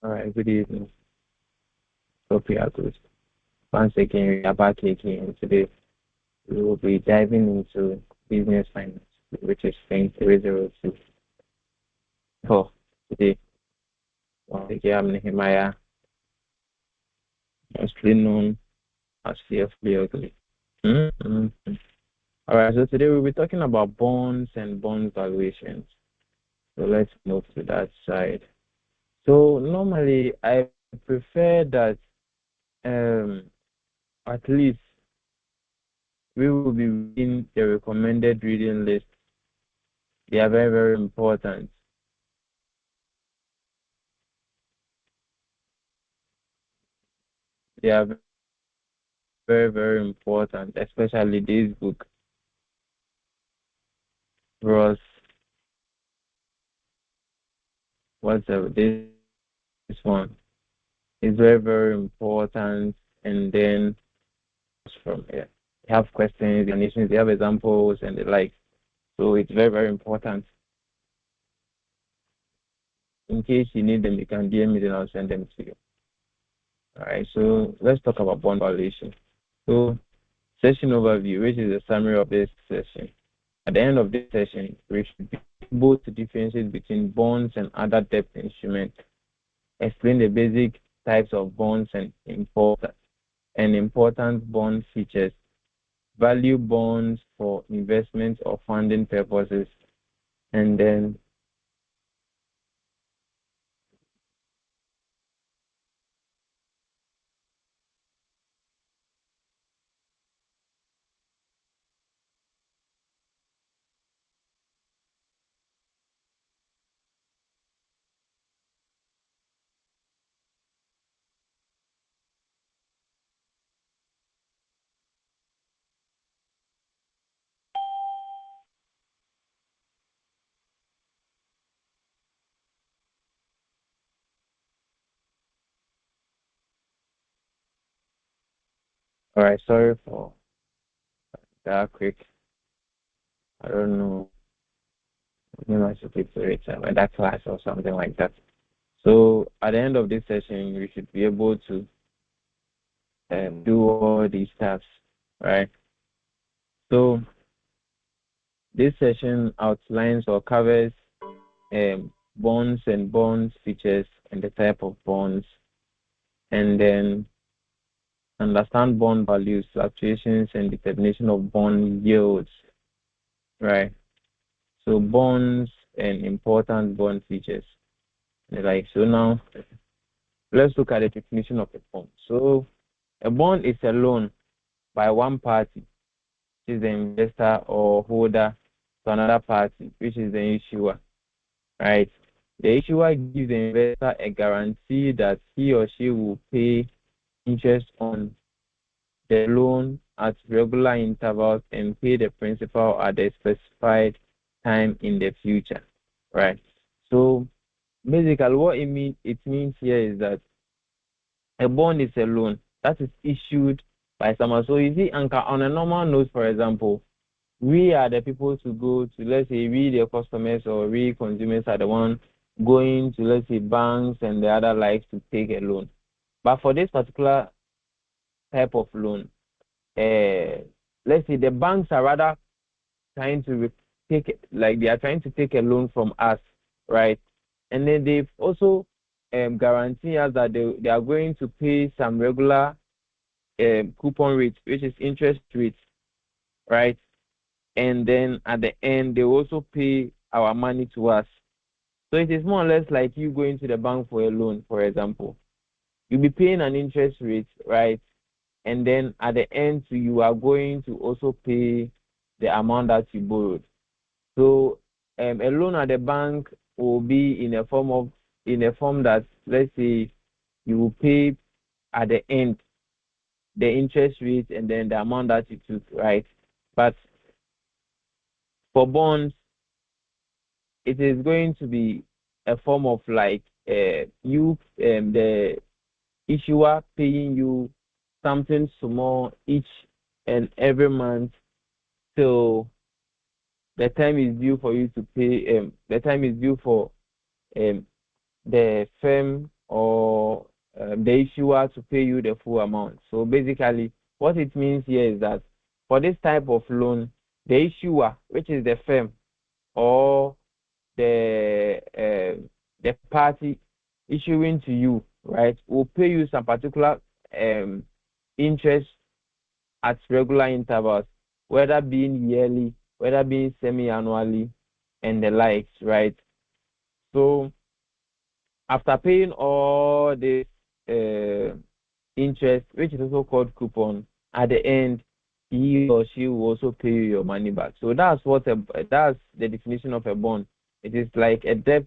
All right, good evening. Hope you are good. Once again, we are back again. Today, we will be diving into business finance, which is thing 302. Oh, today, once again, I'm Nehemiah, mostly known as CFP Ugly. All right, so today we'll be talking about bonds and bond valuations. So let's move to that side. So normally, I prefer that at least we will be reading the recommended reading list. They are very, very important. They are very, very important, especially this book. Because this one is very, very important. And then from here, you have questions, explanations, you have examples and the like. So it's very, very important. In case you need them, you can DM me, then I'll send them to you. All right, so let's talk about bond valuation. So session overview, which is a summary of this session. At the end of this session, we should be able to differentiate between bonds and other debt instruments, explain the basic types of bonds and important bond features, value bonds for investment or funding purposes, and then all right, sorry for that quick. I don't know. Maybe I should prepare it at that class or something like that. So at the end of this session, we should be able to do all these steps, right? So this session outlines or covers bonds and bond features and the type of bonds, and then understand bond values, fluctuations, and determination of bond yields, right? So bonds and important bond features. Like, so now let's look at the definition of a bond. So a bond is a loan by one party, which is the investor or holder, to another party, which is the issuer, right? The issuer gives the investor a guarantee that he or she will pay interest on the loan at regular intervals and pay the principal at a specified time in the future, right? So basically what it means here is that a bond is a loan that is issued by someone. So you see, on a normal note, for example, we are the people to go to, let's say, we the customers or we consumers are the one going to, let's say, banks and the other likes to take a loan. But for this particular type of loan, let's say the banks are rather trying to they are trying to take a loan from us, right? And then they've also guarantee us that they are going to pay some regular coupon rate, which is interest rate, right? And then at the end, they also pay our money to us. So it is more or less like you going to the bank for a loan, for example. You'll be paying an interest rate, right? And then at the end, you are going to also pay the amount that you borrowed. So a loan at the bank will be in a form that, let's say, you will pay at the end the interest rate and then the amount that you took, right? But for bonds, it is going to be a form of like the issuer paying you something small each and every month till the time is due for you to pay. The time is due for the firm or the issuer to pay you the full amount. So basically, what it means here is that for this type of loan, the issuer, which is the firm or the party issuing to you, right, will pay you some particular interest at regular intervals, whether being yearly, whether being semi-annually, and the likes, right? So after paying all this uh, interest, which is also called coupon, at the end, he or she will also pay you your money back. So that's the definition of a bond. It is like a debt.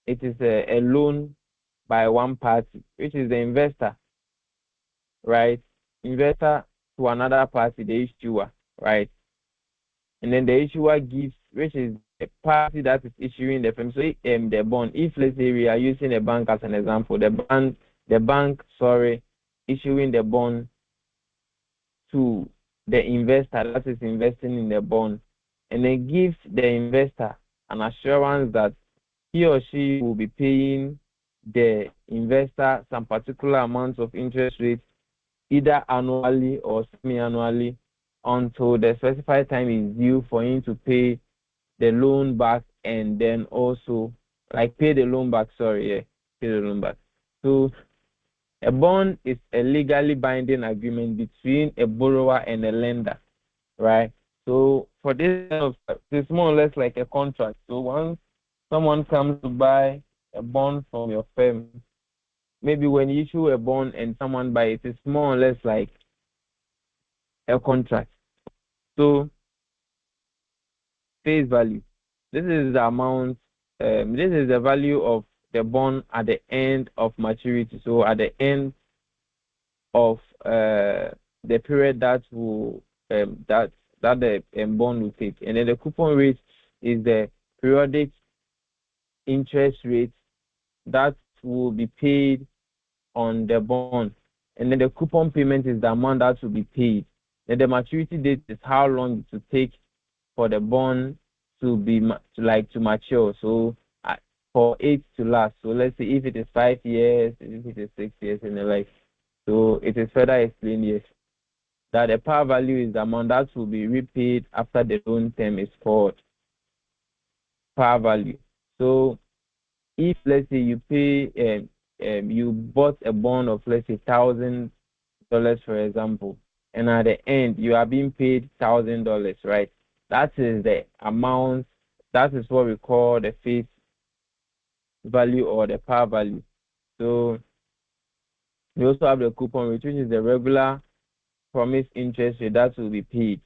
It is a loan by one party, which is the investor, right? Investor to another party, the issuer, right? And then the issuer gives, which is the party that is issuing the firm. So the bond. If let's say we are using a bank as an example, the bank, sorry, issuing the bond to the investor that is investing in the bond, and then gives the investor an assurance that he or she will be paying the investor some particular amount of interest rate, either annually or semi-annually, until the specified time is due for him to pay the loan back, and then also like pay the loan back. Sorry, yeah, pay the loan back. So a bond is a legally binding agreement between a borrower and a lender, right? So for this kind of stuff, it's more or less like a contract. So once someone comes to buy a bond from your firm, maybe when you issue a bond and someone buys it, it's more or less like a contract. So face value. This is the amount. This is the value of the bond at the end of maturity. So at the end of the period that will that the bond will take, and then the coupon rate is the periodic interest rate that will be paid on the bond, and then the coupon payment is the amount that will be paid. Then the maturity date is how long it will take for the bond to be to mature. So for it to last. So let's say if it is 5 years, if it is 6 years, and the like. So it is further explained here that the par value is the amount that will be repaid after the loan term is called par value. So if let's say you pay, you bought a bond of let's say $1,000, for example, and at the end you are being paid $1,000, right? That is the amount. That is what we call the face value or the par value. So we also have the coupon rate, which is the regular promised interest rate that will be paid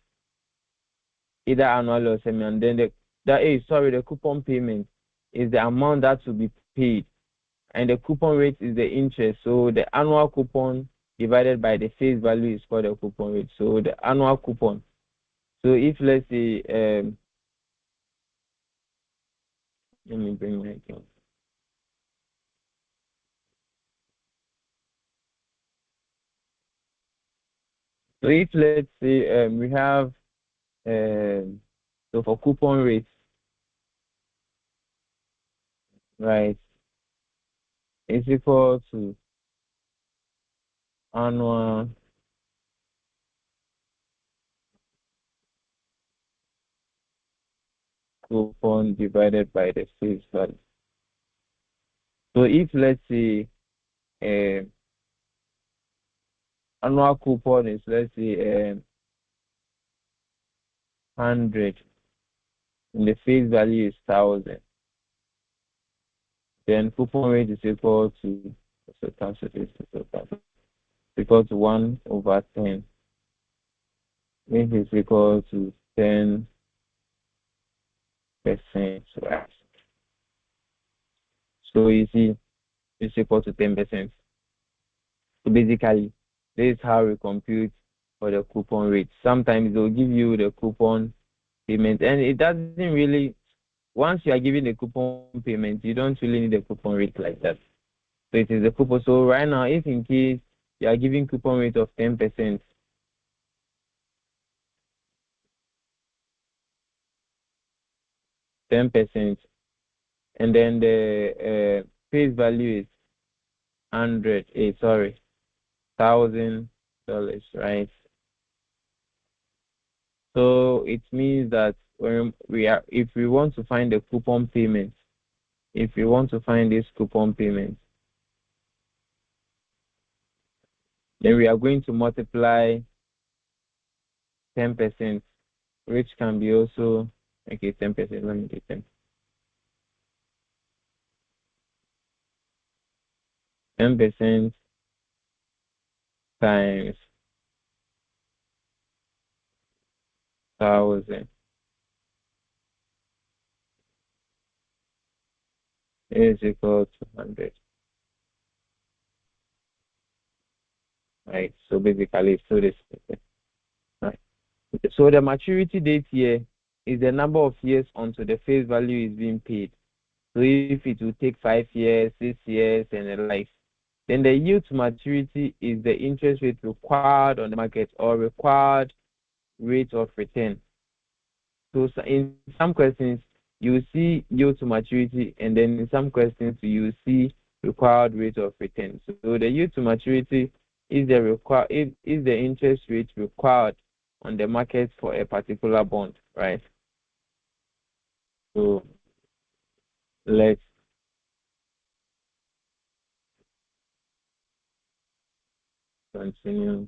either annually or semi. And then the coupon payment is the amount that will be paid, and the coupon rate is the interest. So the annual coupon divided by the face value is called the coupon rate. So the annual coupon. So if let's say let me bring my account. So if let's say we have so for coupon rates, right, is equal to annual coupon divided by the face value. So if let's say annual coupon is let's say 100 and the face value is 1,000, then coupon rate is equal to equal to 1/10, which is equal to 10%, right? So you see, it's equal to 10%. So basically, this is how we compute for the coupon rate. Sometimes they'll give you the coupon payment, and it doesn't really. Once you are giving the coupon payment, you don't really need a coupon rate like that. So it is the coupon. So right now, if in case you are giving coupon rate of 10%, 10%, and then the face value is $1,000, right? So it means that if we want to find the coupon payment, if we want to find this coupon payment, then we are going to multiply 10%, which can be also, okay, 10%, let me do 10. 10% times 1,000 is equal to 100, right? So basically, so this, right? So the maturity date here is the number of years until the face value is being paid. So if it will take 5 years, 6 years, and the like, then the yield to maturity is the interest rate required on the market or required rate of return. So in some questions, you see yield to maturity, and then in some questions, you see required rate of return. So the yield to maturity is is the interest rate required on the market for a particular bond, right? So let's continue.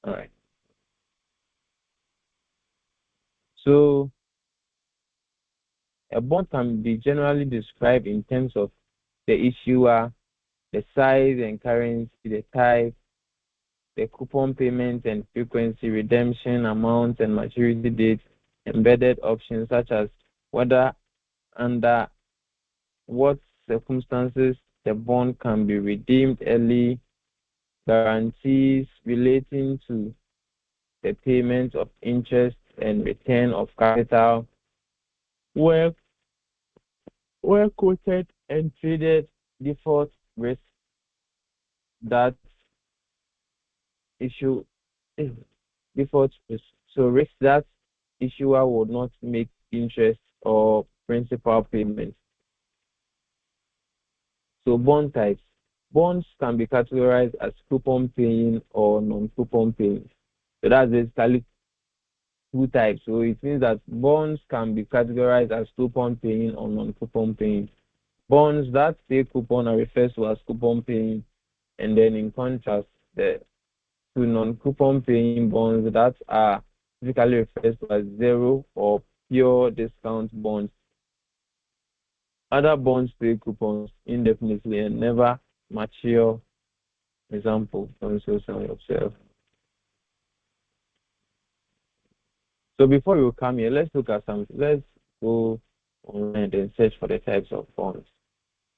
All right. So a bond can be generally described in terms of the issuer, the size and currency, the type, the coupon payment and frequency, redemption amount and maturity date, embedded options such as whether under what circumstances the bond can be redeemed early, guarantees relating to the payment of interest and return of capital were quoted and traded, default risk that issue default risk. So risk that issuer would not make interest or principal payments. So bond types. Bonds can be categorized as coupon paying or non-coupon paying. So that's basically two types. So it means that bonds can be categorized as coupon paying or non-coupon paying. Bonds that pay coupon are referred to as coupon paying, and then in contrast, the two non-coupon paying bonds that are typically referred to as zero or pure discount bonds. Other bonds pay coupons indefinitely and never mature. Example, also some yourself. So before you come here, let's look at some. Let's go online and search for the types of bonds.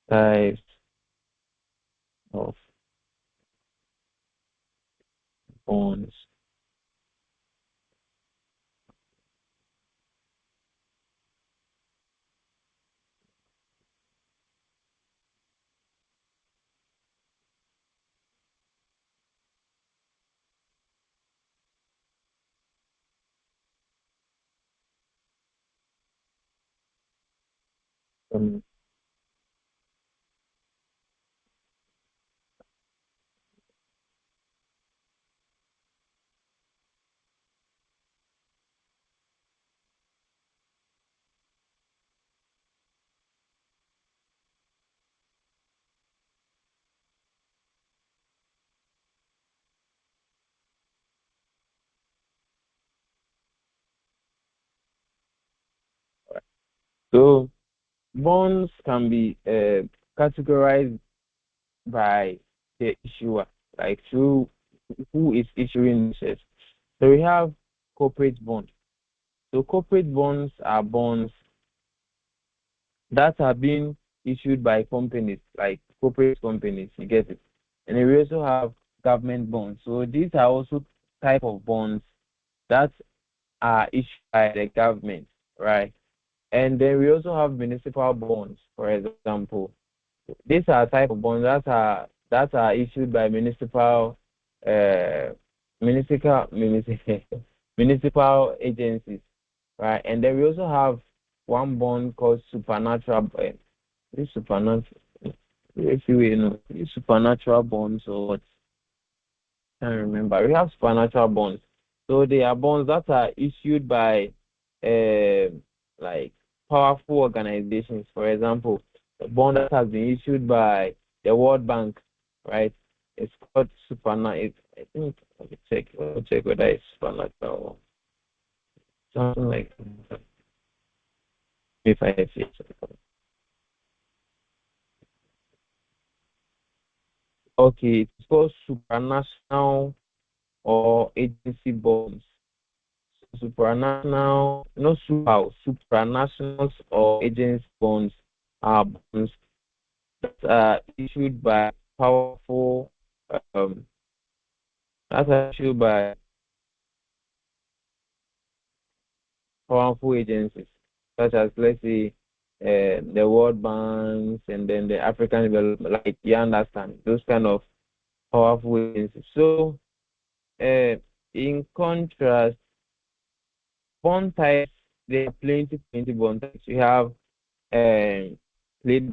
Types of bonds. Um, so bonds can be categorized by the issuer, like through who is issuing the shares. So we have corporate bonds. So corporate bonds are bonds that are being issued by companies, like corporate companies, you get it. And then we also have government bonds. So these are also type of bonds that are issued by the government, right? And then we also have municipal bonds, for example. These are type of bonds that are issued by uh, municipal municipal agencies, right? And then we also have one bond called supernatural bond. These supernatural, if you know, these supernatural bonds or what? Can't remember. We have supernatural bonds. So they are bonds that are issued by like powerful organizations. For example, the bond that has been issued by the World Bank, right? It's called supernatural. I think let me check whether it's supernatural or something like that. If I have it. Okay, it's called supranational or agency bonds. Supranational, not super, supranationals or agency bonds are bonds that are issued by powerful, um, that are issued by powerful agencies, such as, let's say, the World Banks and then the African Development, like you understand, those kind of powerful agencies. So, in contrast, bond types, there are plenty bond types. You have plain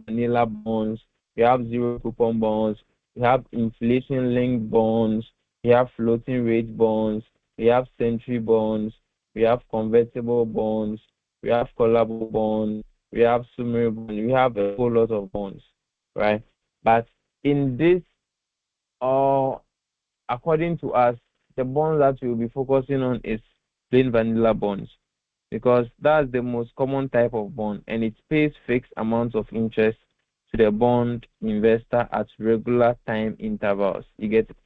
vanilla bonds, you have zero coupon bonds, you have inflation linked bonds, you have floating rate bonds, you have century bonds, we have convertible bonds, we have callable bonds, we have summary bonds, we have a whole lot of bonds, right? But in this, uh, according to us, the bonds that we'll be focusing on is plain vanilla bonds because that's the most common type of bond and it pays fixed amounts of interest to the bond investor at regular time intervals. You get it?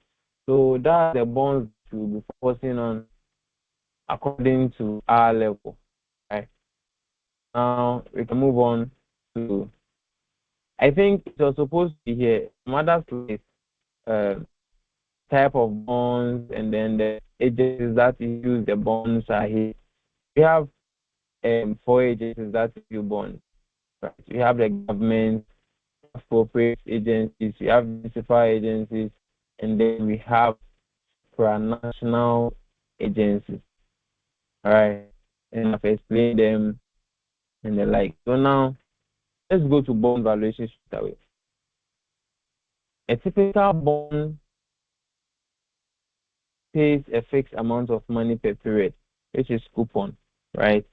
So that's the bonds we'll be focusing on according to our level. Right. Now we can move on to I think it was supposed to be here. Mother's list type of bonds and then the agencies that issue the bonds are here. We have four agencies that issue bonds. Right. We have the government, corporate agencies, we have municipal agencies, and then we have supranational agencies. All right, and I've explained them and the like. So now let's go to bond valuation straight away. A typical bond pays a fixed amount of money per period, which is coupon, right?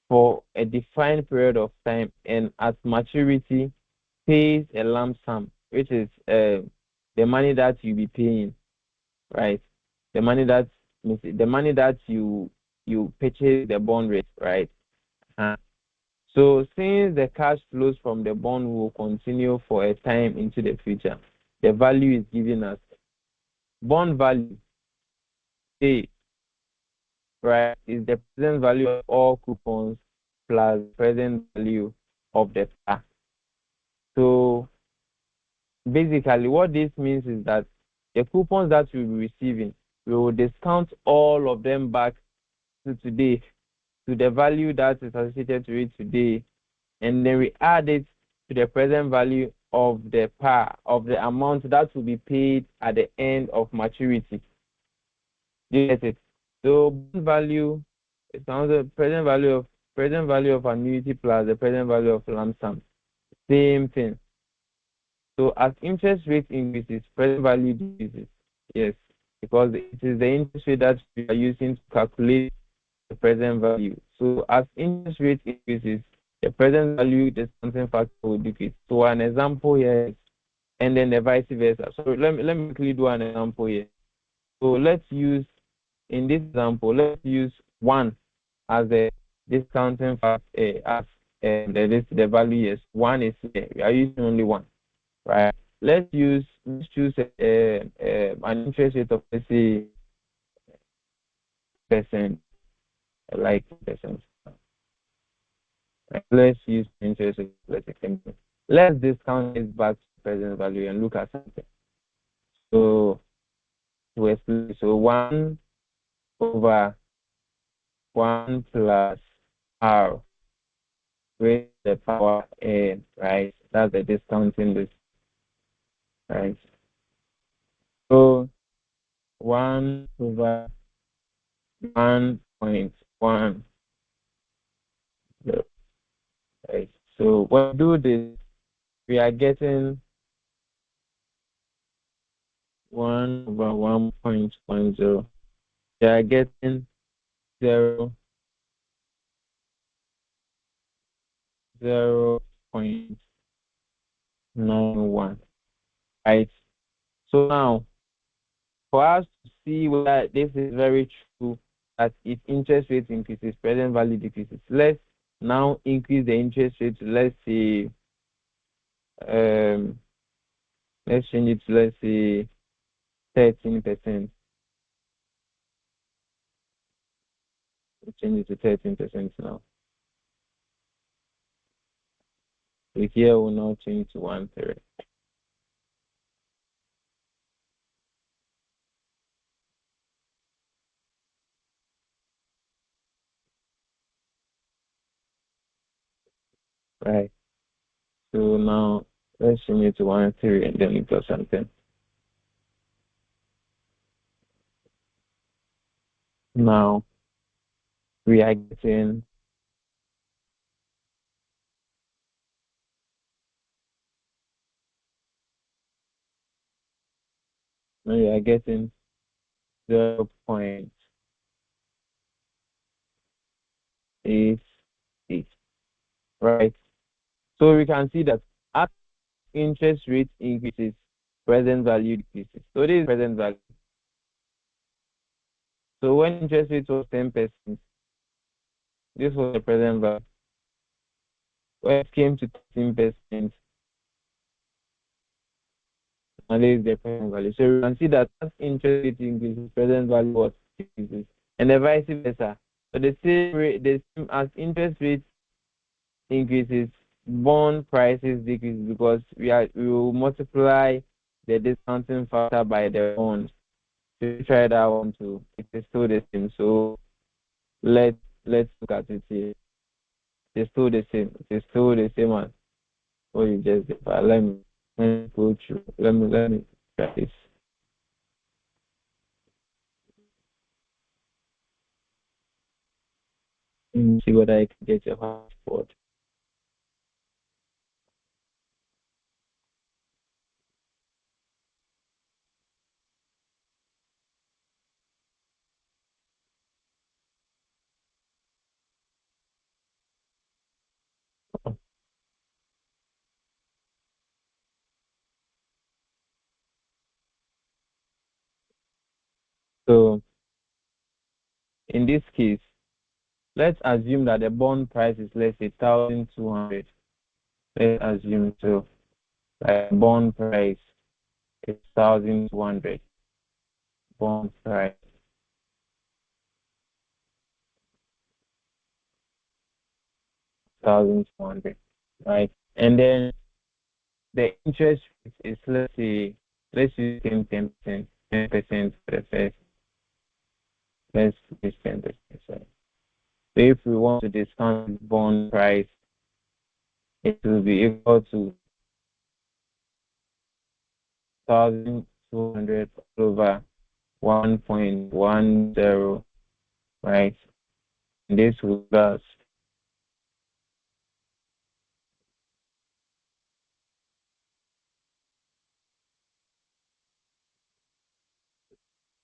For a defined period of time, and at maturity, pays a lump sum, which is the money that you be paying, right? The money that you purchase the bond with, right? Uh, so since the cash flows from the bond will continue for a time into the future, the value is given as bond value A, right? Is the present value of all coupons plus present value of the par. So basically, what this means is that the coupons that you'll be receiving, we will discount all of them back to today to the value that is associated to it today, and then we add it to the present value of the par of the amount that will be paid at the end of maturity. Do you get it? So bond value is the present value of annuity plus the present value of lump sum. Same thing. So as interest rate increases, present value decreases. Yes, because it is the interest rate that we are using to calculate the present value. So as interest rate increases, the present value discounting factor will decrease. So an example here is, and then the vice versa. So let me quickly do an example here. So let's use in this example, let's use 1 as the discounting factor as the value is 1 is here. We are using only 1, right? Let's choose an interest rate of, let's say, percent, like percent. Let's use interest rate, let's say. Let's discount this back to present value and look at something. So to explain, so 1 over 1 plus r raised to the power n, right? That's the discounting this, right? So 1 over 1.1, right? So when we do this, we are getting 1/1.10. We are getting 0.91, right? So now, for us to see whether this is very true, that if interest rate increases, present value decreases, let's now increase the interest rate to, let's say, um, let's change it to, let's say, 13%. We'll change it to 13% now. So here we'll now change to 1/3. Right. So now let's change it to 1/3 and then equal something. Now we are getting now we are getting 0.88. Right. So we can see that as interest rate increases, present value decreases. So this is present value. So when interest rate was 10%, this was the present value. When it came to 13%, and this is the present value. So you can see that as interest rate increases, present value was decreases, and the vice versa. So the same rate, the same as interest rate increases, bond prices decrease because we will multiply the discounting factor by the bond. So try that one too. It is still the same. So let's look at it here. It's still the same. It's still the same as what you just did. But let me go through. Let me try this. Let me see whether I can get your passport. So in this case, let's assume that the bond price is, let's say, 1,200. Let's assume so. Like bond price is 1,200. Bond price 1,200, right? And then the interest rate is, let's say, let's use 10%, 10% for the first. Let's use 10%. So if we want to discount bond price, it will be equal to 1,200 over 1.10, right? And this will give us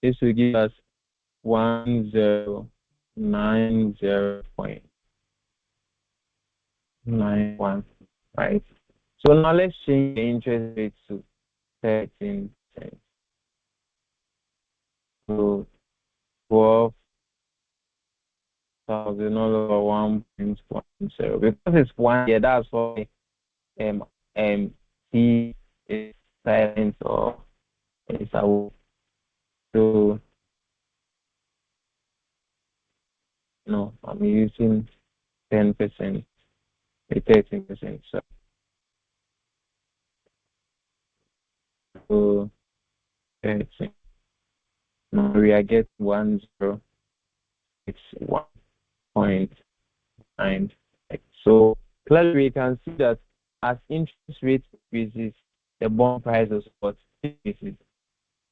this will give us 1090.91, right? So now let's change the interest rate to 13%. So 12,000 all over 1.10. Because it's 1 year, that's why T is silent or is a so no, I'm using 10%, 13%. So 13. Now we are getting 1,061.9. So clearly we can see that as interest rate increases, the bond price of what increases.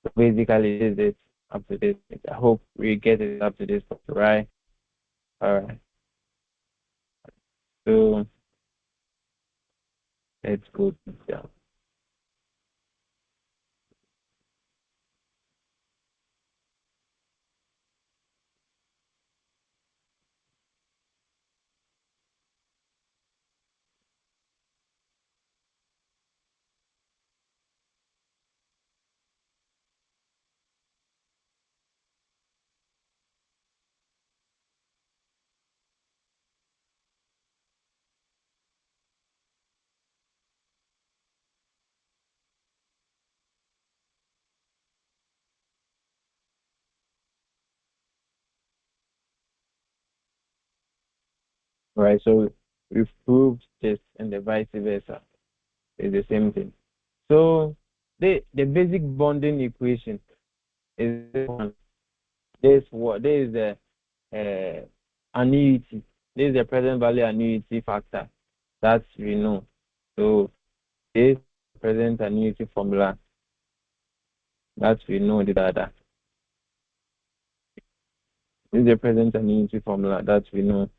So basically, this is it up to this. I hope we get it up to this point, right? All right. So Let's go down. Right, so we've proved this and the vice versa is the same thing. So the basic bonding equation is this one. This is the annuity. This is the present value annuity factor that we know. So this present annuity formula that we know the data. This is the present annuity formula that we know.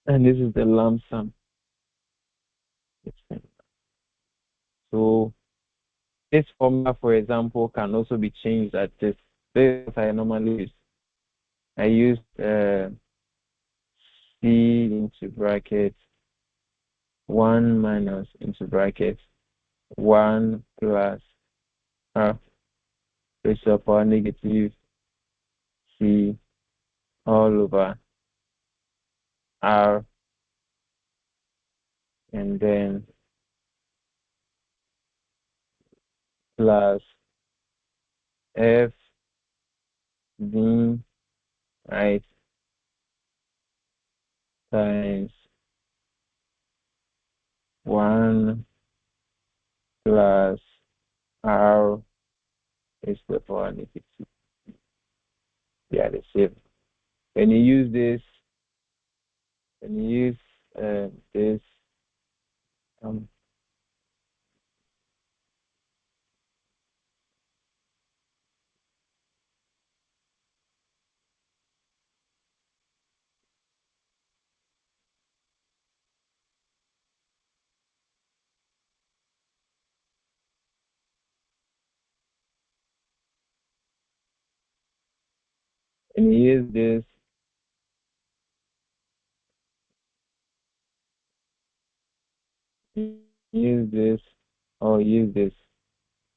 And this is the lump sum. So this formula, for example, can also be changed at this. This I normally use. I use C into bracket 1 minus into bracket 1 plus R raised to the power negative C all over R, and then plus F D, right, times 1 plus R raised to the power negative. Yeah, the same. When you use this, when you use this, um, when you use this, use this, or use this,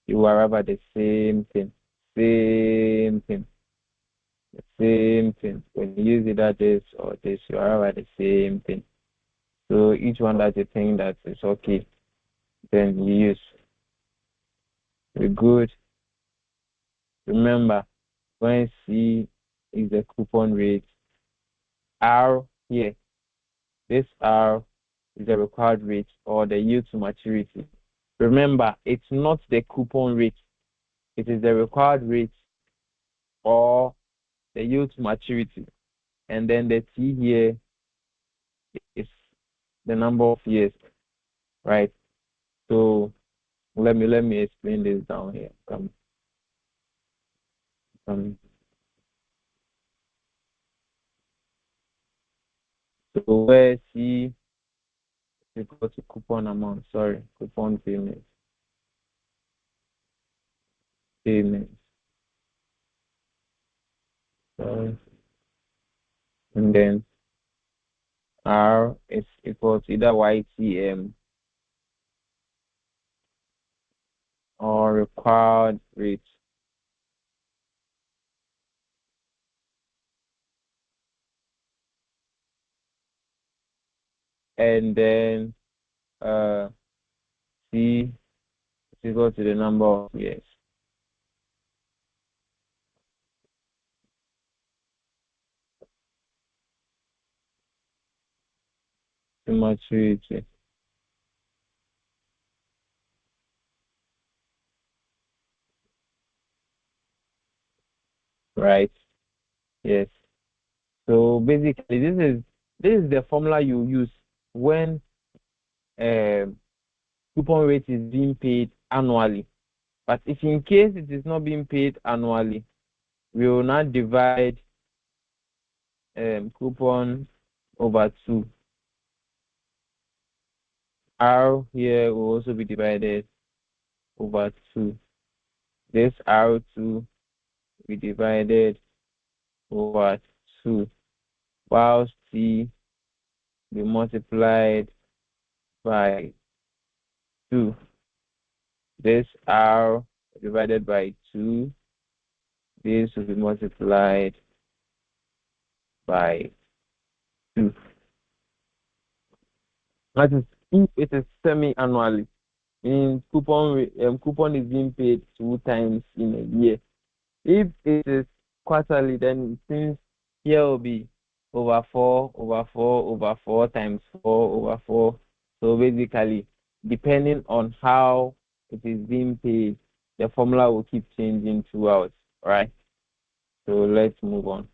you arrive at the same thing. Same thing. The same thing. When you use either this or this, you arrive at the same thing. So each one that you think that is okay, then you use. We're good. Remember, when C is the coupon rate, R here, this R is the required rate or the yield to maturity. Remember, it's not the coupon rate. It is the required rate or the yield to maturity. And then the T here is the number of years, right? So let me explain this down here. So where C is equal to coupon amount, sorry, coupon payments. Sorry. And then R is equal to either YTM or required rate. And then C is equal to the number of years. To maturity. Right? Yes. So basically this is the formula you use when coupon rate is being paid annually. But if in case it is not being paid annually, we will not divide coupon over 2. R here will also be divided over 2. This R2 will be divided over 2, while C will be multiplied by 2. This R divided by 2, this will be multiplied by 2. That is if it is semi-annually. Means coupon is being paid 2 times in a year. If it is quarterly, then since here will be over 4 over 4 over 4 times 4 over 4. So basically, depending on how it is being paid, the formula will keep changing throughout. All right. So let's move on.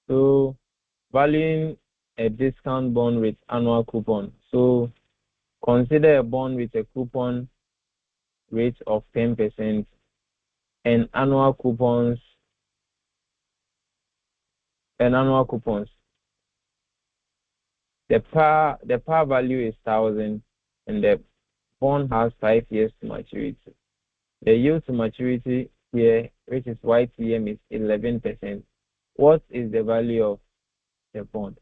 So valuing a discount bond with annual coupon. So consider a bond with a coupon rate of 10% and annual coupons. The par value is 1,000 and the bond has 5 years to maturity. The yield to maturity here, which is YTM, is 11%. What is the value of the bond?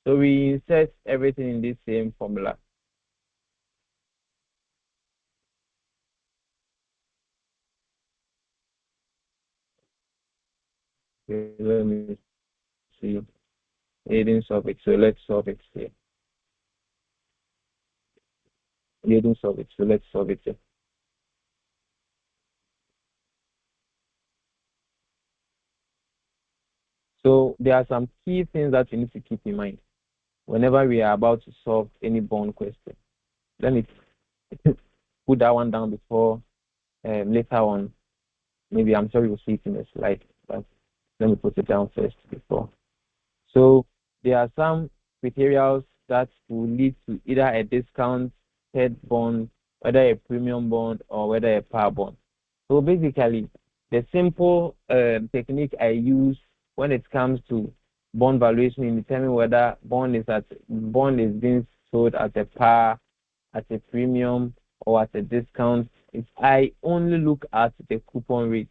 So we insert everything in this same formula. Okay, let me see. It didn't solve it, so let's solve it here. It didn't solve it, so let's solve it here. So there are some key things that you need to keep in mind whenever we are about to solve any bond question. Let me put that one down before later on. Maybe I'm sure you'll see it in the slide, but let me put it down first before. So there are some criteria that will lead to either a discounted bond, whether a premium bond, or whether a par bond. So basically, the simple technique I use when it comes to bond valuation in determining whether bond is being sold at a par, at a premium, or at a discount is I only look at the coupon rate,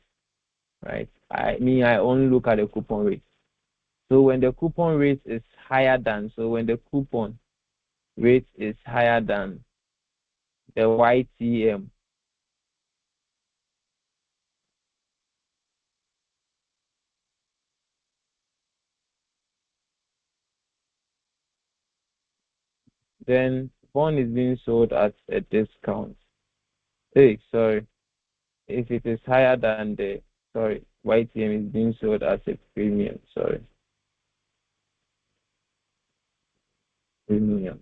right? I only look at the coupon rate. So when the coupon rate is higher than, when the coupon rate is higher than the YTM, then bond is being sold at a discount. Hey, sorry. If it is higher than YTM is being sold as a premium. Sorry. Premium.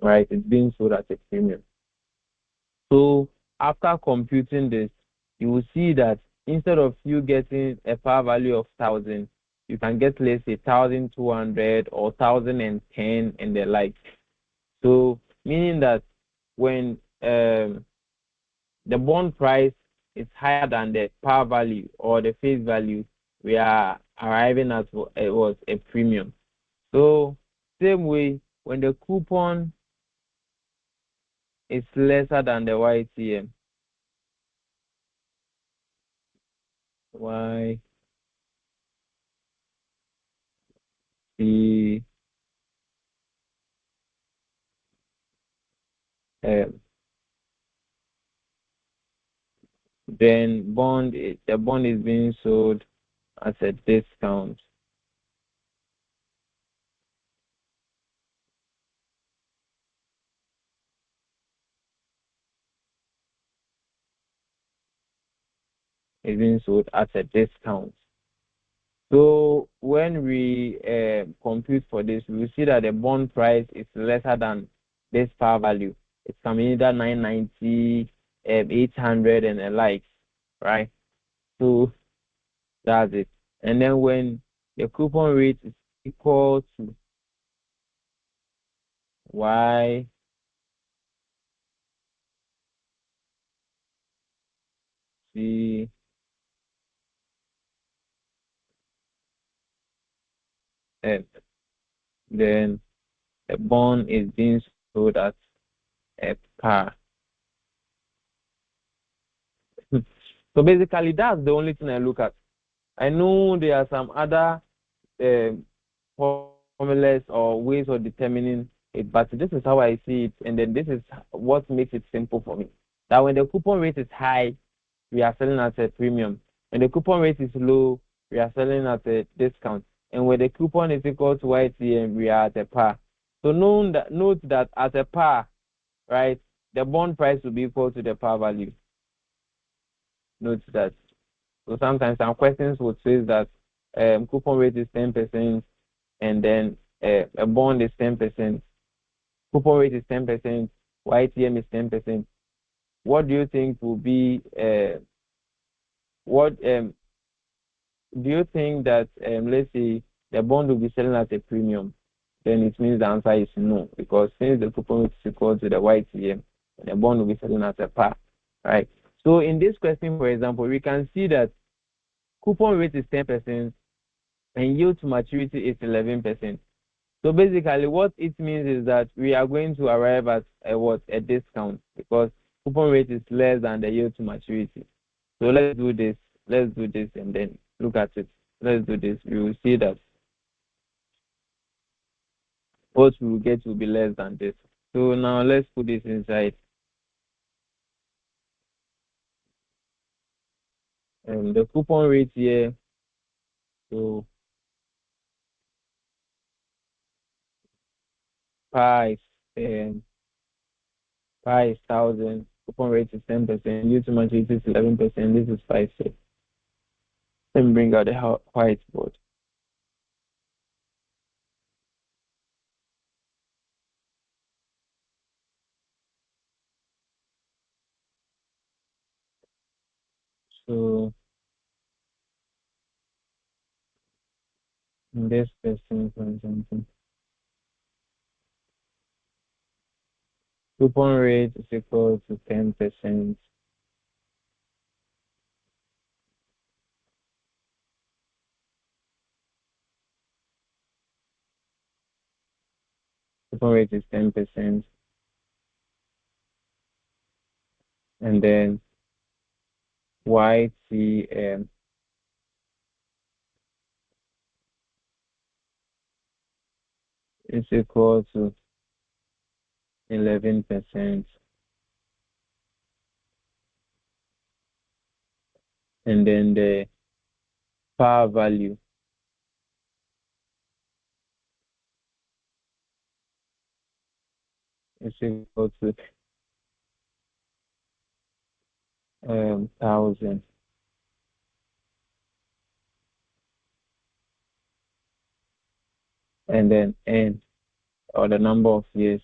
Right, it's being sold at a premium. So after computing this, you will see that instead of you getting a par value of 1,000, you can get, let's say, 1,200 or 1,010 and the like. So meaning that when the bond price is higher than the par value or the face value, we are arriving at was a premium. So same way, when the coupon is lesser than the YTM, YTM, then the bond is being sold at a discount. It's being sold at a discount. So when we compute for this, we will see that the bond price is lesser than this par value. It can be either 990, 800, and the likes, right? So that's it. And then when the coupon rate is equal to y c, and then the bond is being sold at a par. So basically, that's the only thing I look at. I know there are some other um, formulas or ways of determining it, but this is how I see it, and then this is what makes it simple for me. That when the coupon rate is high, we are selling at a premium. When the coupon rate is low, we are selling at a discount. And when the coupon is equal to YTM, we are at a par. So note that at a par, right, the bond price will be equal to the par value. Note that. So sometimes some questions would say that coupon rate is 10%, and then a bond is 10%. Coupon rate is 10%. YTM is 10%. What do you think will be what do you think that let's say the bond will be selling at a premium? Then it means the answer is no, because since the coupon rate is equal to the YTM, the bond will be selling at a par, right? So in this question, for example, we can see that coupon rate is 10% and yield to maturity is 11%. So basically, what it means is that we are going to arrive at a discount, because coupon rate is less than the yield to maturity. So let's do this. Let's do this and then look at it. Let's do this. We will see that what we will get will be less than this. So now let's put this inside. The coupon rate here. So pi um, pi is 1,000. Coupon rate is 10%. Yield to maturity is 11%. This is 5. Let me bring out the whiteboard. So in this question, for example, coupon rate is equal to 10%. Coupon rate is 10%. And then YTM is equal to 11%. And then the par value is equal to 1,000. And then N, or the number of years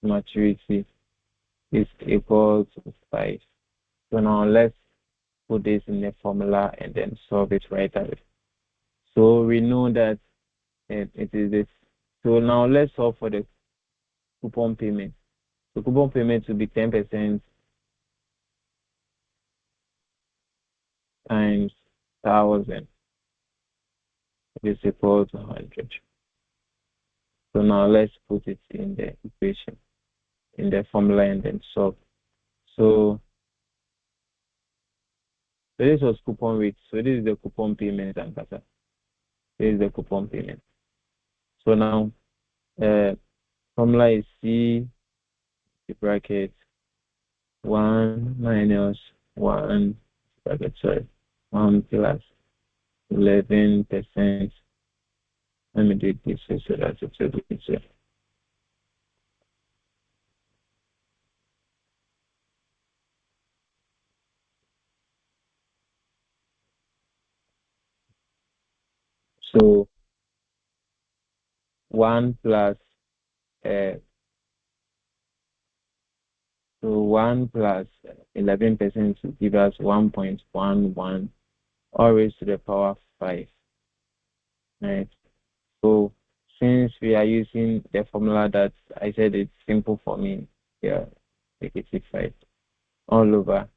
maturity, is equal to 5. So now let's put this in the formula and then solve it right away. So we know that it is this. So now let's solve for the coupon payment. The coupon payment will be 10% times 1,000 is equal to 100. So now let's put it in the equation, in the formula, and then solve. So this was coupon rate. So this is the coupon payment, and this is the coupon payment. So now formula is C bracket 1 minus 1 bracket, sorry, 1 plus 11%. Let me do it this way so that it's a bit easier. So 1 plus So 1 plus 11% will give us 1.11 all raised to the power 5. Right. So since we are using the formula that I said it's simple for me, yeah, negative 5 all over.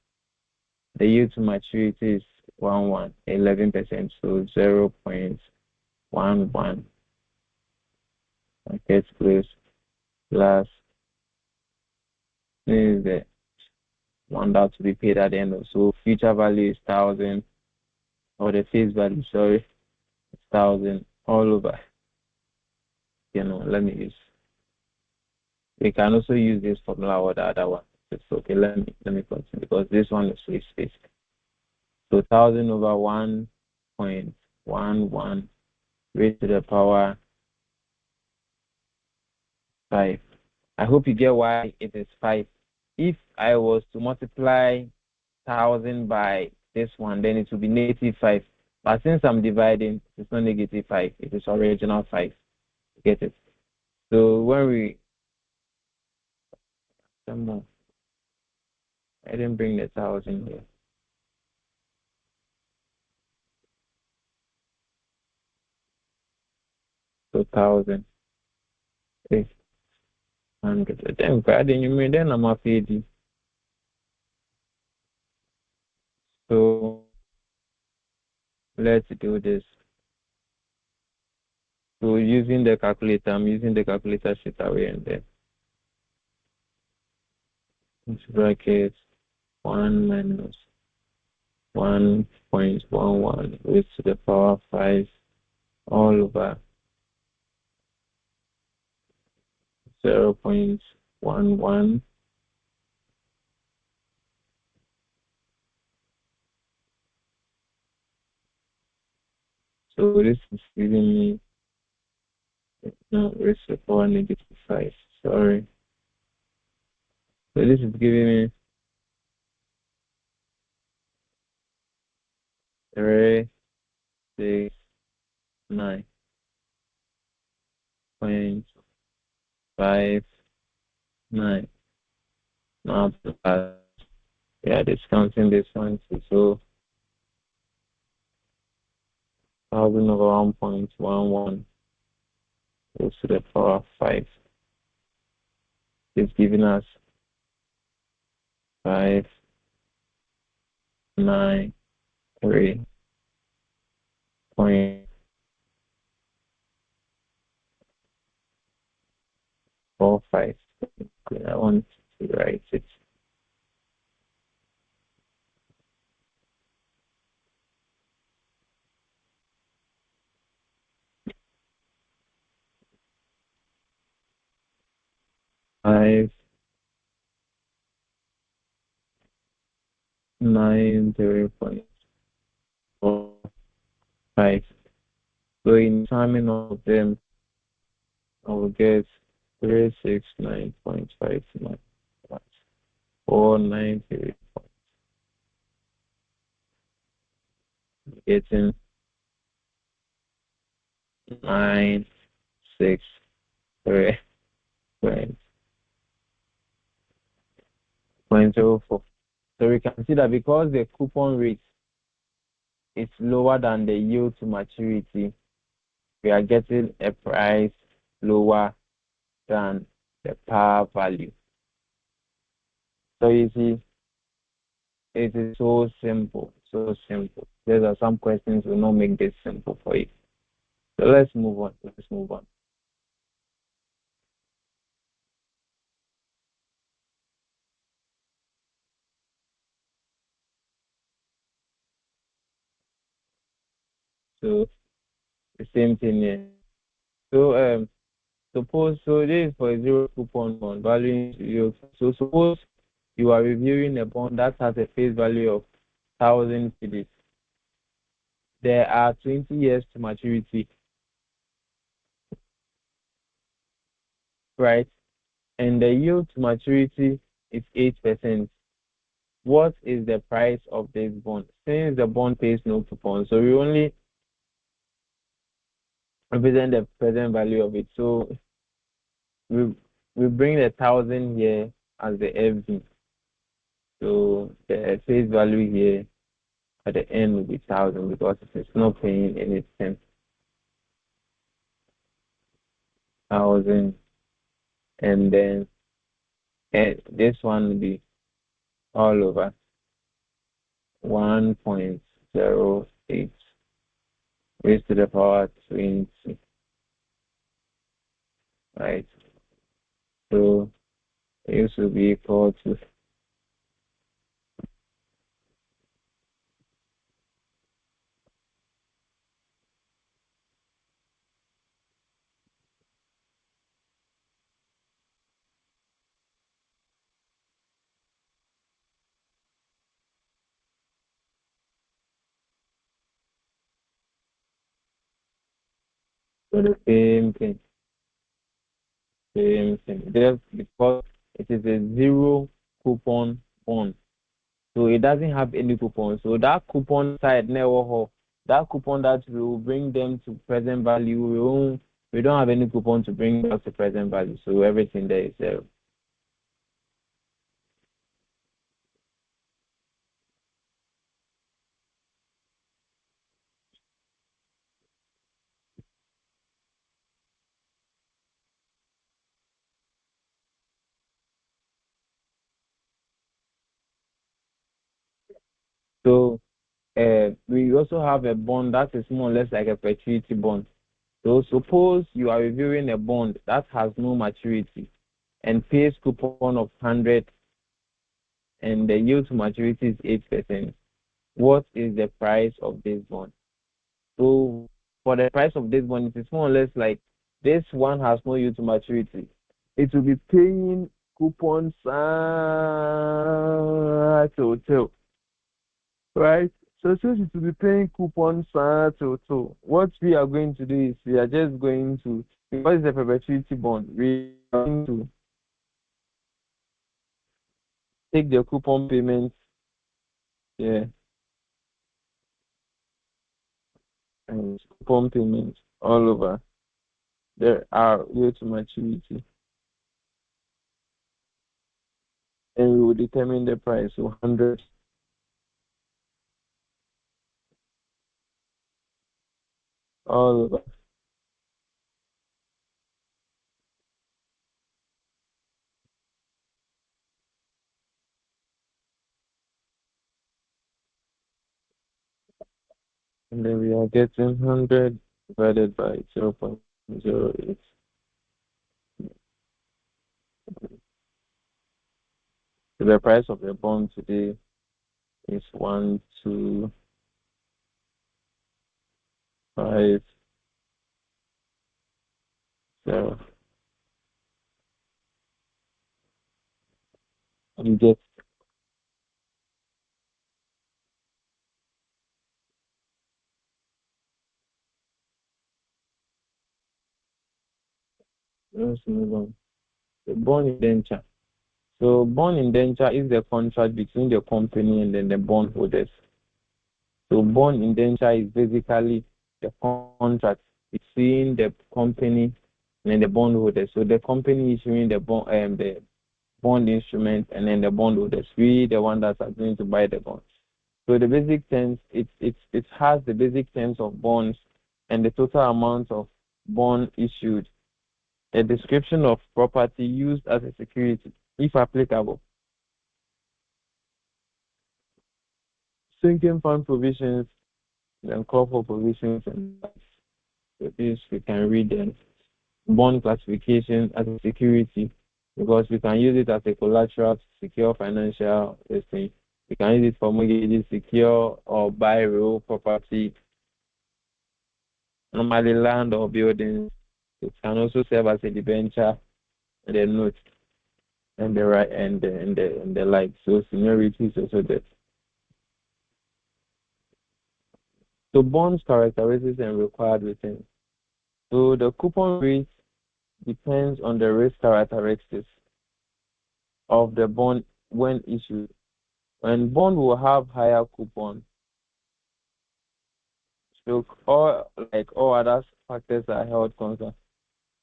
The yield to maturity is 11%, so 0.11 market close plus this is the one that to be paid at the end of. So future value is 1,000, or the face value, sorry, is 1,000 all over. Let me use. We can also use this formula or the other one. It's okay. Let me continue because this one is free space. So 1,000 over 1.11 raised to the power 5. I hope you get why it is 5. If I was to multiply 1,000 by this one, then it will be negative 5. But since I'm dividing, it's not negative 5. It is original 5. Get it? So when we some more, I didn't bring the 1,000 here. So 1,800. Then you mean then I'm a page. So let's do this. So using the calculator, I'm using the calculator straight away and then bracket 1 minus 1.11 raised to the power 5 all over 0.11. So this is giving me raised to the power negative 5. Sorry. So this is giving me 369.59. Now we are discounting this one too. So 1,000 over 1.11 raised to the power 5 is giving us 593.45. I want to write it. Five 90.45. So in timing of them, I will get 369.59. 490. Getting 963.04. So we can see that because the coupon rate is lower than the yield to maturity, we are getting a price lower than the par value. So you see, it is so simple, so simple. There are some questions will not make this simple for you. So let's move on. So the same thing here. So suppose this is for a zero coupon bond valuing zero. So suppose you are reviewing a bond that has a face value of 1,000 cedis. There are 20 years to maturity, right? And the yield to maturity is 8%. What is the price of this bond? Since the bond pays no coupon, so we only represent the present value of it. So we bring the 1,000 here as the FV. So the face value here at the end will be 1,000 because it's not paying any 10,000, and then this one will be all over 1.08 raised to the power 20, right? So it will be equal to the same thing, same thing. Just because it is a zero coupon bond. So it doesn't have any coupon. So that coupon side never, that coupon that will bring them to present value, we don't have any coupon to bring back to present value. So everything there is zero. So we also have a bond that is more or less like a perpetuity bond. So suppose you are reviewing a bond that has no maturity and pays coupon of 100 and the yield to maturity is 8%. What is the price of this bond? So for the price of this bond, it is more or less like this one has no yield to maturity. It will be paying coupons till, right? So since it will be paying coupons till, what we are going to do is we are just going to, because it's a perpetuity bond, we are going to take the coupon payments, yeah, and coupon payments all over. There are yield to maturity, and we will determine the price. So 100 all over. And then we are getting 100 divided by 0.08. So the price of the bond today is 1,250. You get, let's move on. The bond indenture. So bond indenture is the contract between the company and then the bondholders. So bond indenture is basically the contract between the company and the bondholders. So the company issuing the bond instrument, and then the bondholders, we the one that are going to buy the bonds. So the basic terms, it has the basic terms of bonds and the total amount of bond issued, a description of property used as a security, if applicable, sinking fund provisions, and call for provisions, and so this we can read them. Bond classification as a security, because we can use it as a collateral to secure financial thing. We can use it for mortgages, secure or buy real property, normally land or buildings. It can also serve as a debenture and a note and the right and the like. So seniority is also there. So bonds characteristics and required returns. So the coupon rate depends on the risk characteristics of the bond when issued. And bond will have higher coupon. So all like all other factors are held constant.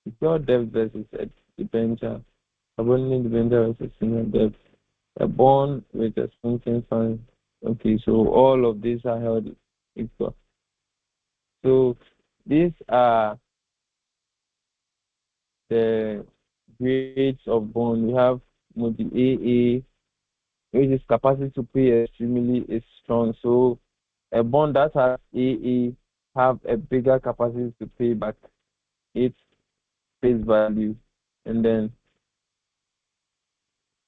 Secure debt versus a debenture. Subordinate debenture versus senior debt. a bond with a sinking fund. Okay, so all of these are held equal. So these are the grades of bond. We have multi AA, which is capacity to pay extremely is strong. So a bond that has AA have a bigger capacity to pay back its face value, and then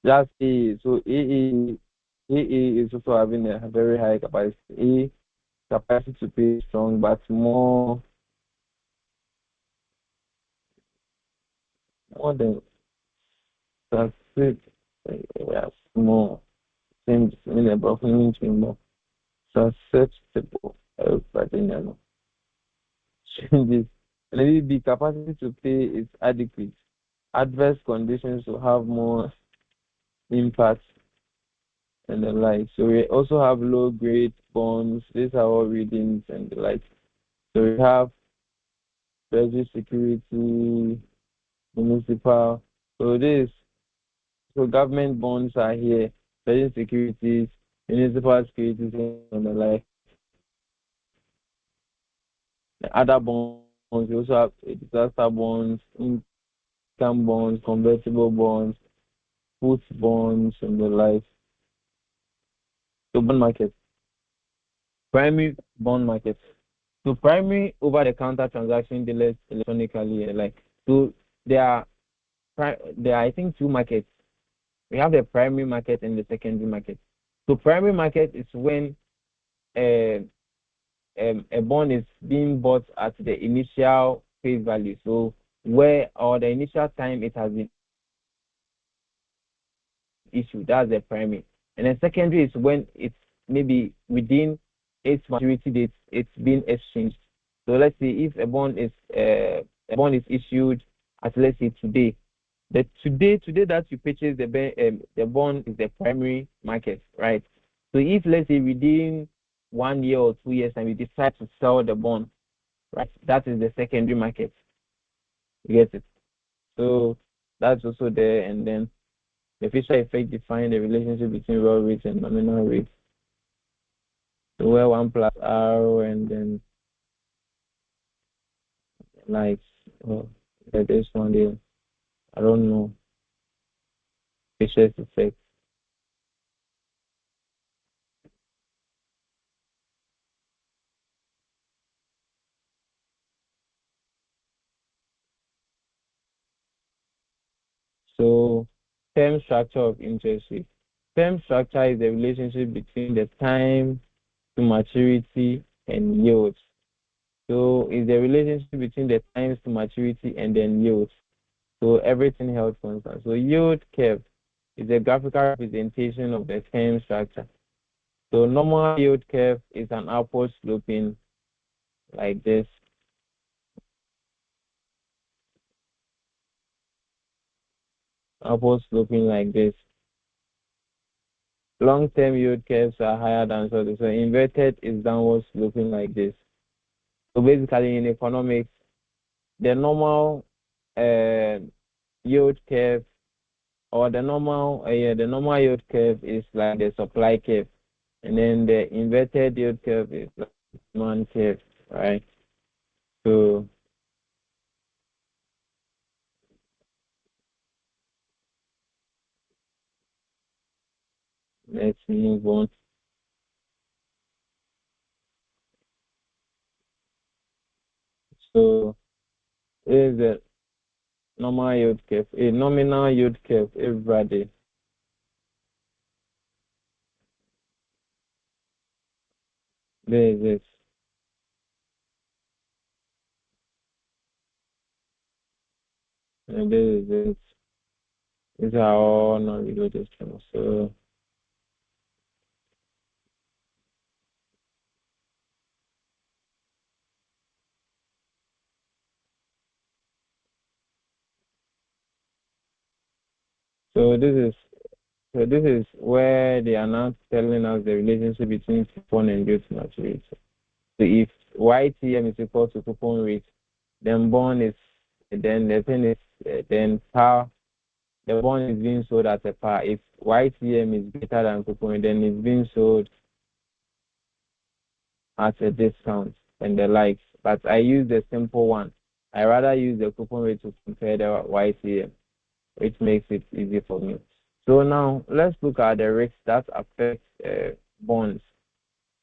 just AA. So AA is also having a very high capacity. A capacity to pay strong, but more than that's yeah, more seems in above more susceptible. But you know, changes. Maybe the capacity to pay is adequate. Adverse conditions will have more impact and the like. So we also have low grade bonds. These are all readings and the like. So we have treasury security, municipal. So this so government bonds are here, treasury securities, municipal securities and the like. The other bonds, we also have disaster bonds, income bonds, convertible bonds, put bonds and the like. So bond market, primary bond market. So primary over-the-counter transaction dealers electronically, like so there are I think two markets. We have the primary market and the secondary market. So primary market is when a bond is being bought at the initial face value. So where or the initial time it has been issued, that's the primary. And then secondary is when it's maybe within its maturity date, it's been exchanged. So let's say if a bond is issued at let's say today, the today that you purchase the bond is the primary market, right? So if let's say within 1 year or 2 years and we decide to sell the bond, right, that is the secondary market. You get it? So that's also there, and then the Fisher effect defines the relationship between raw rates and nominal rates. So where 1 plus R and then like there's one there. I don't know. Fisher's effect. So term structure of interest rate. Term structure is the relationship between the time to maturity and yields. So it's the relationship between the times to maturity and then yields. So everything held constant. So yield curve is a graphical representation of the term structure. So normal yield curve is an upward sloping like this. Upward sloping like this. Long-term yield curves are higher than so. So inverted is downward sloping like this. So basically in economics, the normal yield curve or the normal yield curve is like the supply curve, and then the inverted yield curve is like demand curve, right? So let's move on. So here's the normal yield curve, a nominal yield curve everybody. There is this. And there is this. These are all non-related terms. So this is where they are now telling us the relationship between coupon and yield to maturity. So if YTM is equal to coupon rate, then bond is then the thing is then power the bond is being sold at a par. If YTM is greater than coupon rate, then it's being sold at a discount and the likes. But I use the simple one. I rather use the coupon rate to compare the YTM, which makes it easy for me. So now let's look at the risks that affect bonds.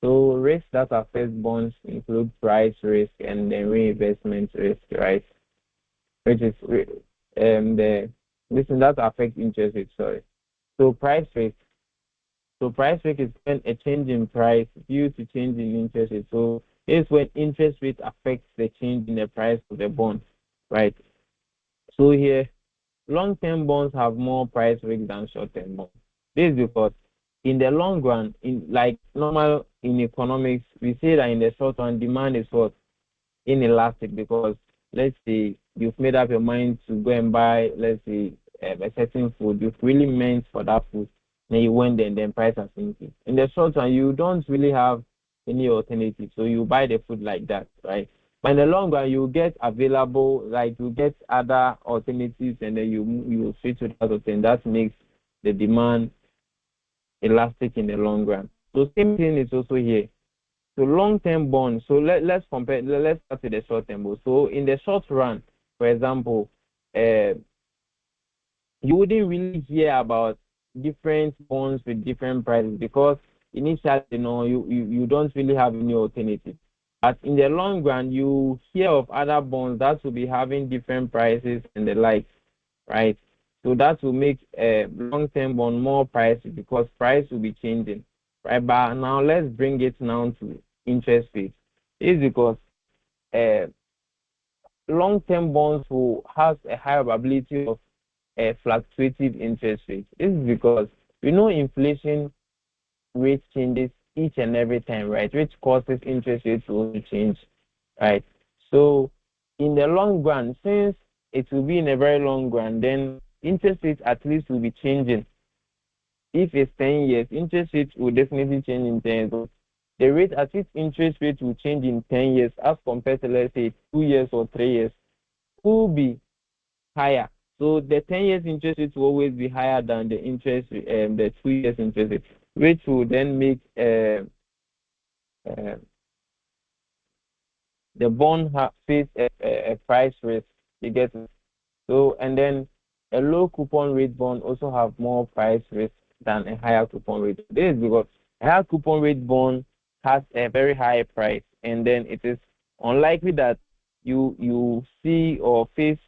So risks that affect bonds include price risk and the reinvestment risk, right? Which is the listen that affects interest rate. Sorry. So price risk. So price risk is when a change in price due to change in interest rate. So it's when interest rate affects the change in the price of the bond, right? So here, long-term bonds have more price risk than short-term bonds. This is because in the long run, in like normal in economics, we say that in the short run, demand is what inelastic because let's say you've made up your mind to go and buy, let's say, a certain food, you've really meant for that food, then you went there and then price has increased. In the short run, you don't really have any alternative, so you buy the food like that, right? But in the long run, you get available, like you get other alternatives, and then you switch to that thing. That makes the demand elastic in the long run. So same thing is also here. So long-term bonds. So let's compare. Let's start with the short-term bonds. So in the short run, for example, you wouldn't really hear about different bonds with different prices because initially, you don't really have any alternative. But in the long run, you hear of other bonds that will be having different prices and the like, right? So that will make a long-term bond more pricey because price will be changing, right? But now let's bring it now to interest rates. It's because uh, long-term bonds will have a higher probability of a fluctuative interest rate. This is because inflation rate changes each and every time, right? Which causes interest rates to change, right? So in the long run, since it will be in a very long run, then interest rates at least will be changing. If it's 10 years, interest rates will definitely change in 10 years. So the rate at which interest rate will change in 10 years as compared to, let's say, 2 years or 3 years will be higher. So the 10 years interest rate will always be higher than the interest, the 2 years interest rate, which will then make uh, the bond face a price risk. You get it? So, and then a low coupon rate bond also have more price risk than a higher coupon rate. This is because a higher coupon rate bond has a very high price, and then it is unlikely that you see or face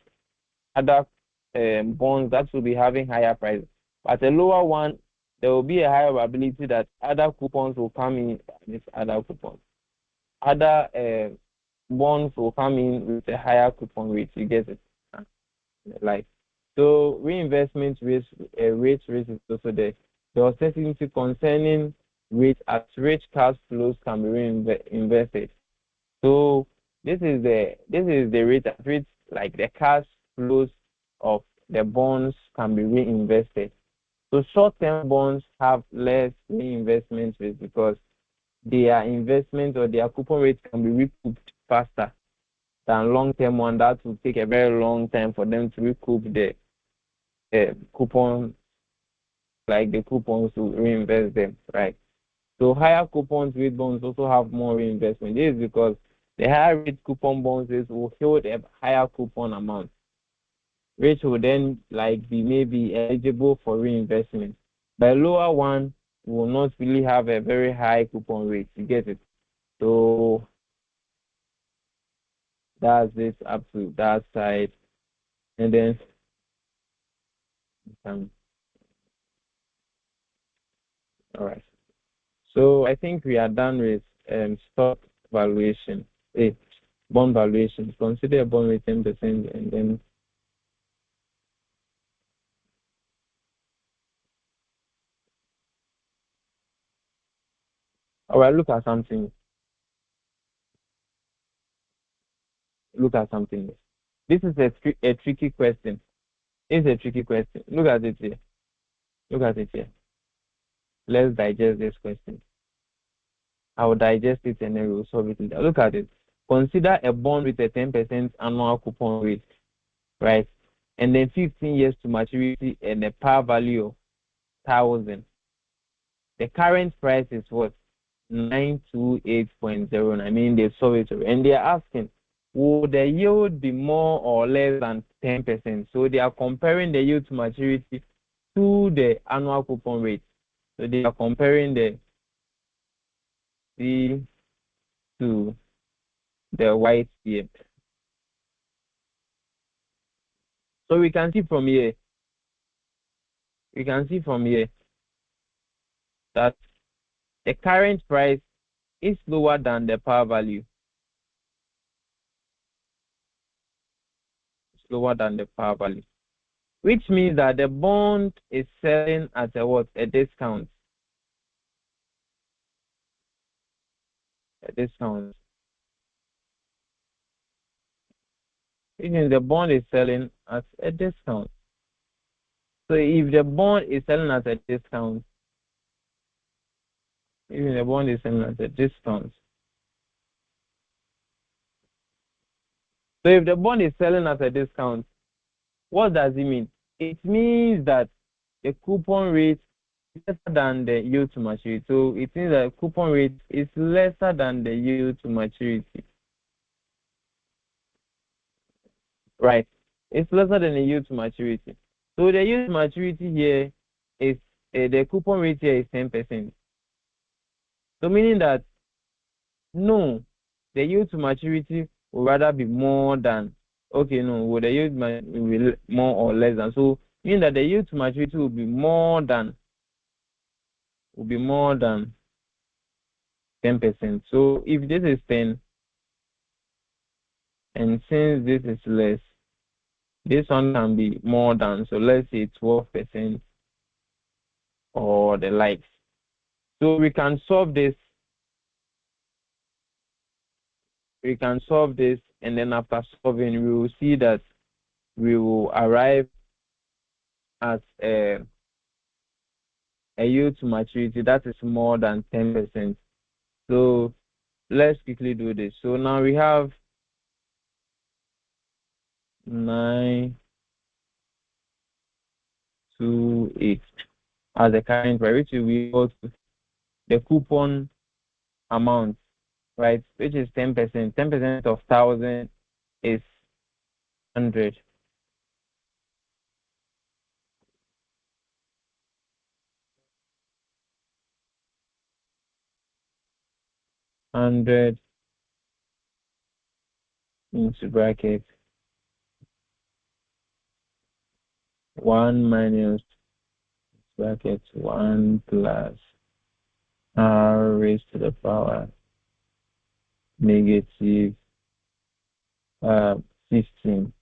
other bonds that will be having higher prices. But a lower one, there will be a higher probability that other coupons will come in. This other coupons, other bonds will come in with a higher coupon rate. You get it? Like so, reinvestment risk, rate risk is also there. The uncertainty concerning rate as rich cash flows can be reinvested. So this is the rate at which like the cash flows of the bonds can be reinvested. So short-term bonds have less reinvestment risk because their investment or their coupon rate can be recouped faster than long-term one that will take a very long time for them to recoup the coupon, like the coupons to reinvest them, right? So higher coupons rate bonds also have more reinvestment. This is because the higher rate coupon bonds will hold a higher coupon amount, which will then like be maybe eligible for reinvestment. The lower one will not really have a very high coupon rate. You get it? So that's it up to that side. And then all right. So I think we are done with stock valuation. Bond valuation. Consider a bond with 10% and then all right, look at something. Look at something. This is a tricky question. It's a tricky question. Look at it here. Look at it here. Let's digest this question. I will digest it and then we'll solve it later. Look at it. Consider a bond with a 10% annual coupon rate, right? and then 15 years to maturity, and a par value of 1,000. The current price is what? 928.09. I mean, they saw it, and they are asking, would the yield be more or less than 10%? So they are comparing the yield to maturity to the annual coupon rate. So they are comparing the C to the white here. So we can see from here, that the current price is lower than the par value. It's lower than the par value, which means that the bond is selling at a what? A discount. A discount. Which means the bond is selling at a discount. So if the bond is selling at a discount, even the bond is selling at a discount. So if the bond is selling at a discount, what does it mean? It means that the coupon rate is lesser than the yield to maturity. So it means that the coupon rate is lesser than the yield to maturity. Right. It's lesser than the yield to maturity. So the yield to maturity here is the coupon rate here is 10%. So meaning that no, the yield to maturity will rather be more than, okay, no, will the yield will be more or less than. So meaning that the yield to maturity will be more than 10%. So if this is 10, and since this is less, this one can be more than, so let's say 12% or the likes. So we can solve this. And then after solving, we will see that we will arrive at a yield to maturity that is more than 10%. So let's quickly do this. So now we have 928 as the current rate, which we equal to the coupon amount, right? Which is 10%. 10% of 1,000 is 100. 100 into bracket 1 minus bracket 1 plus r raised to the power negative 15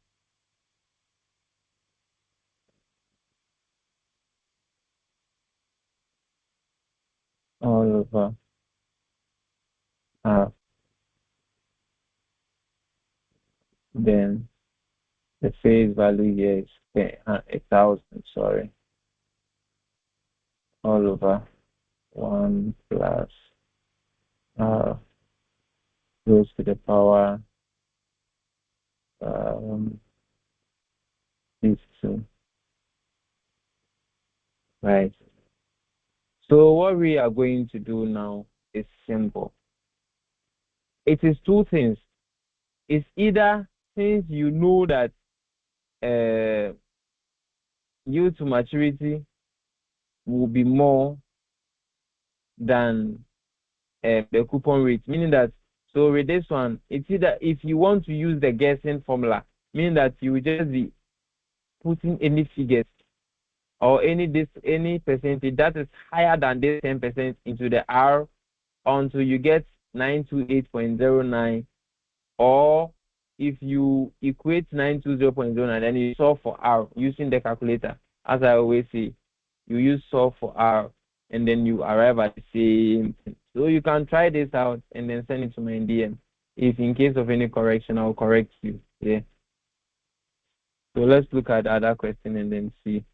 all over r. Then the face value here is 1,000, sorry, all over 1 plus r raised to the power 15, right? So what we are going to do now is simple. It is two things. It's either, since you know that yield to maturity will be more than the coupon rate, meaning that, so with this one, it's either, if you want to use the guessing formula, meaning that you will just be putting any figures or any percentage that is higher than this 10% into the R until you get 928.09, or if you equate 920.09, then you solve for R using the calculator. As I always say, you use solve for R, and then you arrive at the same thing. So you can try this out and then send it to my DM. If in case of any correction, I'll correct you. Yeah. So let's look at the other question and then see.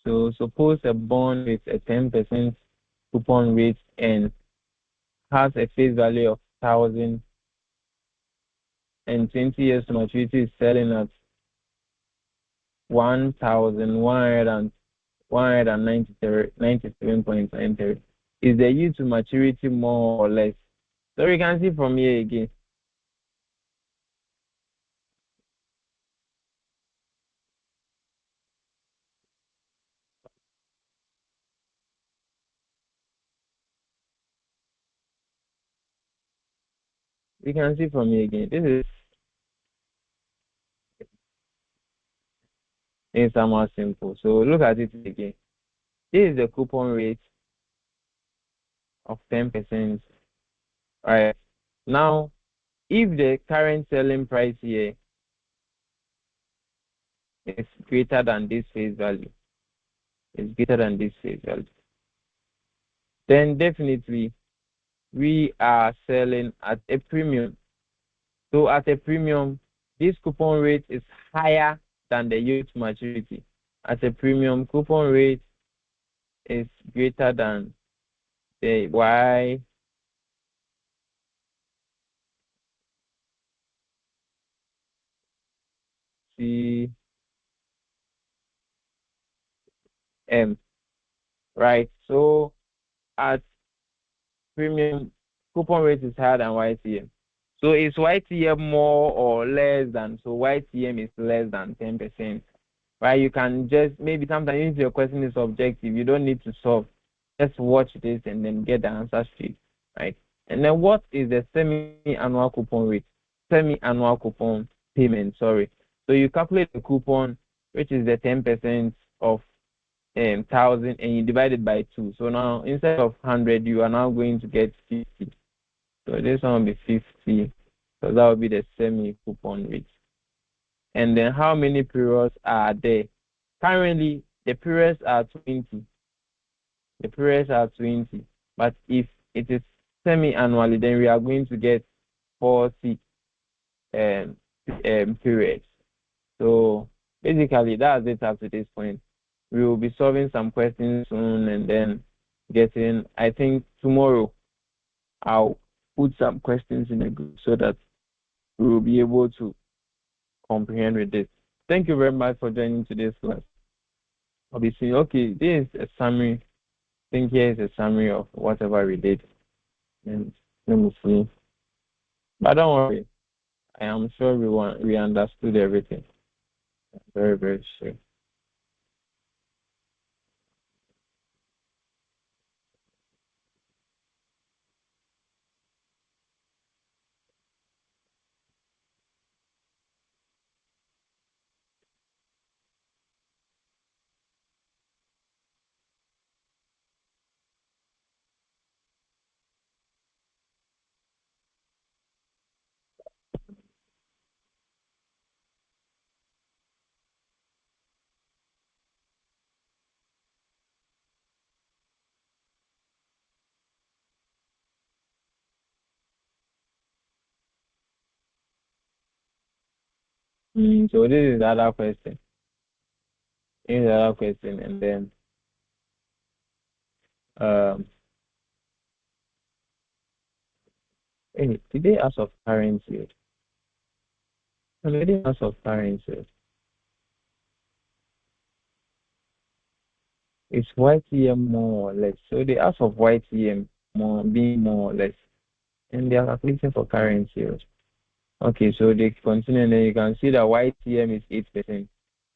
So suppose a bond with a 10% coupon rate and has a face value of 1,000 and 20 years to maturity is selling at 1,197.93. Is the yield to maturity more or less? So we can see from here again. We can see from here again. This is somewhat simple. So look at it again. This is the coupon rate of 10%. Right. Now, if the current selling price here is greater than this face value, then definitely we are selling at a premium. So at a premium, this coupon rate is higher than the yield to maturity. At a premium, coupon rate is greater than the YCM, right? So at premium, coupon rate is higher than YTM. So is YTM more or less than? So YTM is less than 10%. Right? You can just, maybe sometimes if your question is objective, you don't need to solve. Just watch this and then get the answer straight. Right? And then what is the semi-annual coupon rate? Semi-annual coupon payment, sorry. So you calculate the coupon, which is the 10% of 1,000, and you divide it by 2. So now instead of 100, you are now going to get 50. So this one will be 50. So that will be the semi-coupon rate. And then how many periods are there? Currently, the periods are 20. The periods are 20. But if it is semi-annually, then we are going to get 40 periods. So basically, that's it up to this point. We will be solving some questions soon and then getting, I think tomorrow, I'll put some questions in a group so that we will be able to comprehend with this. Thank you very much for joining today's class. I'll be seeing, okay, this is a summary. I think here is a summary of whatever we did. And let me see. But don't worry. I am sure we understood everything. Very, very sure. So this is the other question. Here's the other question, and then hey, did they ask of current yield? No, they didn't ask of current yield. It's YTM more or less. So they ask of YTM being more or less, and they are calculating for current yield. Okay, so they continue, and then you can see that YTM is 8%.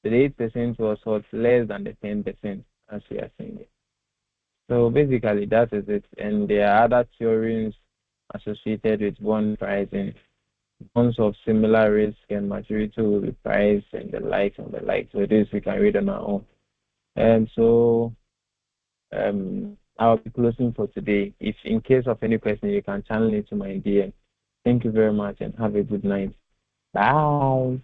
So the 8% was what less than the 10%, as we are saying it. So basically, that is it. And there are other theorems associated with bond pricing. Bonds of similar risk and maturity will be priced and the likes and the likes. So this we can read on our own. And so I'll be closing for today. If in case of any question, you can channel it to my DM. Thank you very much and have a good night. Bye.